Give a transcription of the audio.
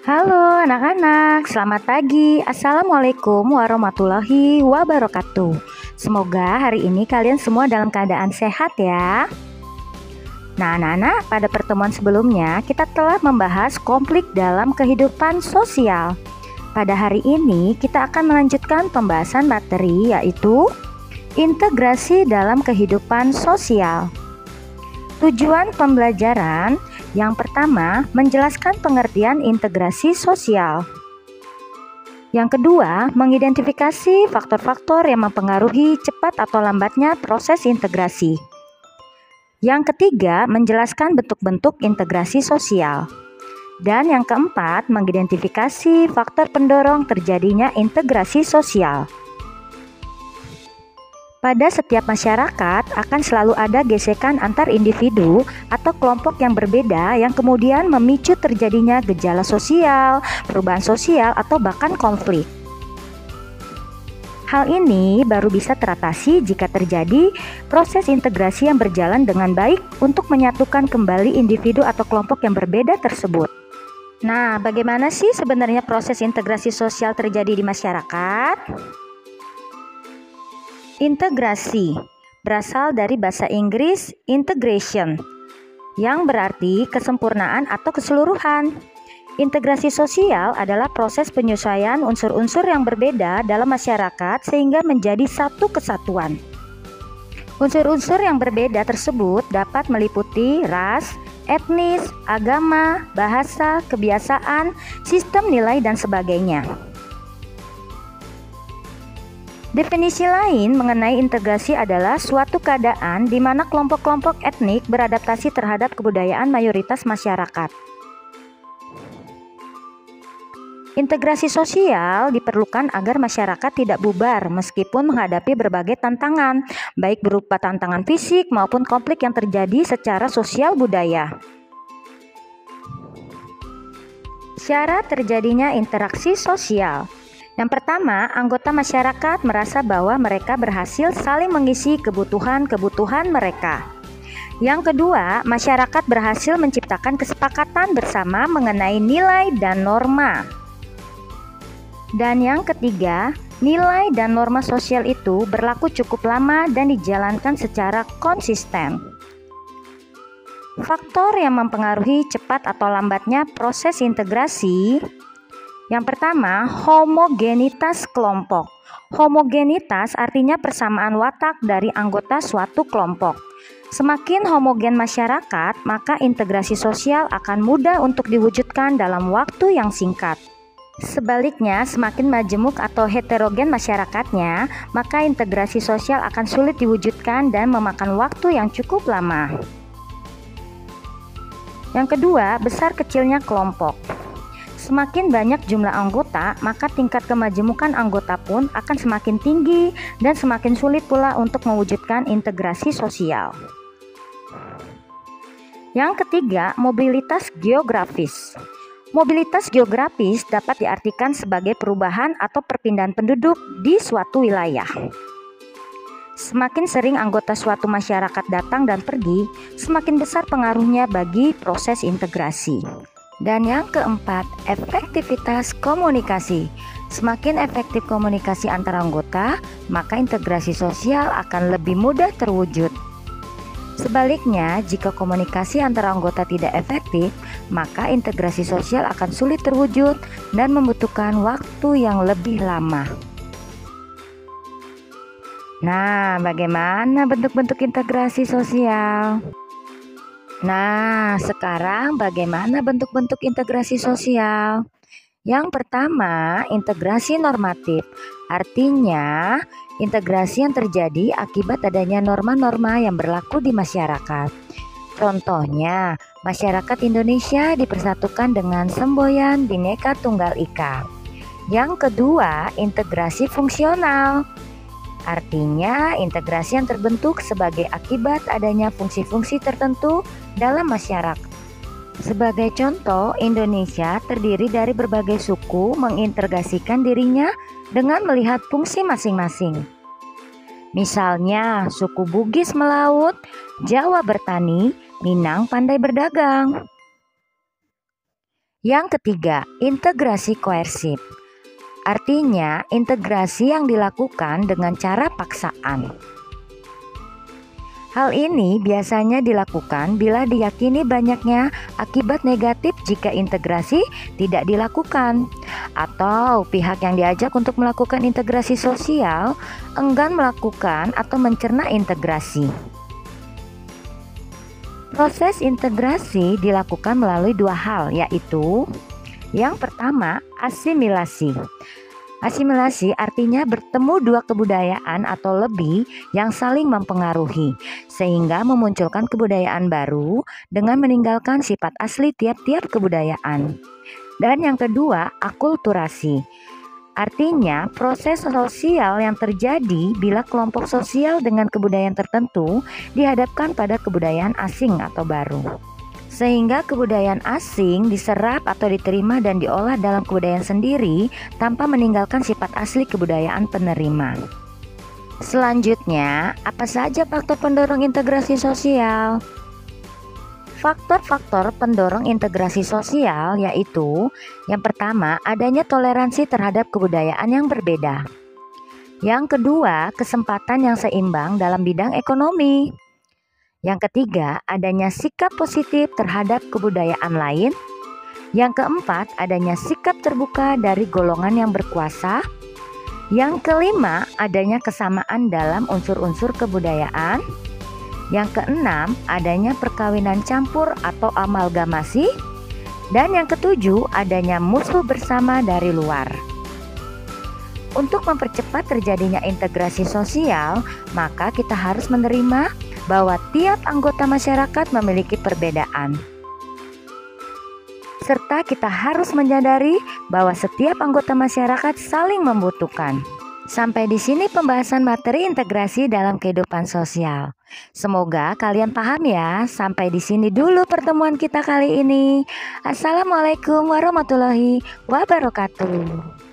Halo anak-anak, selamat pagi. Assalamualaikum warahmatullahi wabarakatuh. Semoga hari ini kalian semua dalam keadaan sehat ya. Nah anak-anak, pada pertemuan sebelumnya kita telah membahas konflik dalam kehidupan sosial. Pada hari ini kita akan melanjutkan pembahasan materi yaitu integrasi dalam kehidupan sosial. Tujuan pembelajaran yang pertama, menjelaskan pengertian integrasi sosial. Yang kedua, mengidentifikasi faktor-faktor yang mempengaruhi cepat atau lambatnya proses integrasi. Yang ketiga, menjelaskan bentuk-bentuk integrasi sosial. Dan yang keempat, mengidentifikasi faktor pendorong terjadinya integrasi sosial. Pada setiap masyarakat akan selalu ada gesekan antar individu atau kelompok yang berbeda yang kemudian memicu terjadinya gejala sosial, perubahan sosial, atau bahkan konflik. Hal ini baru bisa teratasi jika terjadi proses integrasi yang berjalan dengan baik untuk menyatukan kembali individu atau kelompok yang berbeda tersebut. Nah, bagaimana sih sebenarnya proses integrasi sosial terjadi di masyarakat? Integrasi berasal dari bahasa Inggris integration, yang berarti kesempurnaan atau keseluruhan. Integrasi sosial adalah proses penyesuaian unsur-unsur yang berbeda dalam masyarakat sehingga menjadi satu kesatuan. Unsur-unsur yang berbeda tersebut dapat meliputi ras, etnis, agama, bahasa, kebiasaan, sistem nilai, dan sebagainya. Definisi lain mengenai integrasi adalah suatu keadaan di mana kelompok-kelompok etnik beradaptasi terhadap kebudayaan mayoritas masyarakat. Integrasi sosial diperlukan agar masyarakat tidak bubar meskipun menghadapi berbagai tantangan, baik berupa tantangan fisik maupun konflik yang terjadi secara sosial budaya. Syarat terjadinya interaksi sosial. Yang pertama, anggota masyarakat merasa bahwa mereka berhasil saling mengisi kebutuhan-kebutuhan mereka. Yang kedua, masyarakat berhasil menciptakan kesepakatan bersama mengenai nilai dan norma. Dan yang ketiga, nilai dan norma sosial itu berlaku cukup lama dan dijalankan secara konsisten. Faktor yang mempengaruhi cepat atau lambatnya proses integrasi. Yang pertama, homogenitas kelompok. Homogenitas artinya persamaan watak dari anggota suatu kelompok. Semakin homogen masyarakat, maka integrasi sosial akan mudah untuk diwujudkan dalam waktu yang singkat. Sebaliknya, semakin majemuk atau heterogen masyarakatnya, maka integrasi sosial akan sulit diwujudkan dan memakan waktu yang cukup lama. Yang kedua, besar kecilnya kelompok. Semakin banyak jumlah anggota, maka tingkat kemajemukan anggota pun akan semakin tinggi dan semakin sulit pula untuk mewujudkan integrasi sosial. Yang ketiga, mobilitas geografis. Mobilitas geografis dapat diartikan sebagai perubahan atau perpindahan penduduk di suatu wilayah. Semakin sering anggota suatu masyarakat datang dan pergi, semakin besar pengaruhnya bagi proses integrasi. Dan yang keempat, efektivitas komunikasi. Semakin efektif komunikasi antar anggota, maka integrasi sosial akan lebih mudah terwujud. Sebaliknya, jika komunikasi antar anggota tidak efektif, maka integrasi sosial akan sulit terwujud dan membutuhkan waktu yang lebih lama. Nah, bagaimana bentuk-bentuk integrasi sosial? Nah, sekarang bagaimana bentuk-bentuk integrasi sosial? Yang pertama, integrasi normatif. Artinya, integrasi yang terjadi akibat adanya norma-norma yang berlaku di masyarakat. Contohnya, masyarakat Indonesia dipersatukan dengan semboyan Bhinneka Tunggal Ika. Yang kedua, integrasi fungsional. Artinya, integrasi yang terbentuk sebagai akibat adanya fungsi-fungsi tertentu dalam masyarakat. Sebagai contoh, Indonesia terdiri dari berbagai suku mengintegrasikan dirinya dengan melihat fungsi masing-masing. Misalnya, suku Bugis melaut, Jawa bertani, Minang pandai berdagang. Yang ketiga, integrasi koersif. Artinya, integrasi yang dilakukan dengan cara paksaan. Hal ini biasanya dilakukan bila diyakini banyaknya akibat negatif jika integrasi tidak dilakukan, atau pihak yang diajak untuk melakukan integrasi sosial enggan melakukan atau mencerna integrasi. Proses integrasi dilakukan melalui dua hal, yaitu yang pertama, asimilasi. Asimilasi artinya bertemu dua kebudayaan atau lebih yang saling mempengaruhi, sehingga memunculkan kebudayaan baru dengan meninggalkan sifat asli tiap-tiap kebudayaan. Dan yang kedua, akulturasi. Artinya proses sosial yang terjadi bila kelompok sosial dengan kebudayaan tertentu dihadapkan pada kebudayaan asing atau baru, sehingga kebudayaan asing diserap atau diterima dan diolah dalam kebudayaan sendiri tanpa meninggalkan sifat asli kebudayaan penerima. Selanjutnya, apa saja faktor pendorong integrasi sosial? Faktor-faktor pendorong integrasi sosial yaitu yang pertama, adanya toleransi terhadap kebudayaan yang berbeda. Yang kedua, kesempatan yang seimbang dalam bidang ekonomi. Yang ketiga, adanya sikap positif terhadap kebudayaan lain. Yang keempat, adanya sikap terbuka dari golongan yang berkuasa. Yang kelima, adanya kesamaan dalam unsur-unsur kebudayaan. Yang keenam, adanya perkawinan campur atau amalgamasi. Dan yang ketujuh, adanya musuh bersama dari luar. Untuk mempercepat terjadinya integrasi sosial, maka kita harus menerima bahwa tiap anggota masyarakat memiliki perbedaan. Serta kita harus menyadari bahwa setiap anggota masyarakat saling membutuhkan. Sampai di sini pembahasan materi integrasi dalam kehidupan sosial. Semoga kalian paham ya. Sampai di sini dulu pertemuan kita kali ini. Assalamualaikum warahmatullahi wabarakatuh.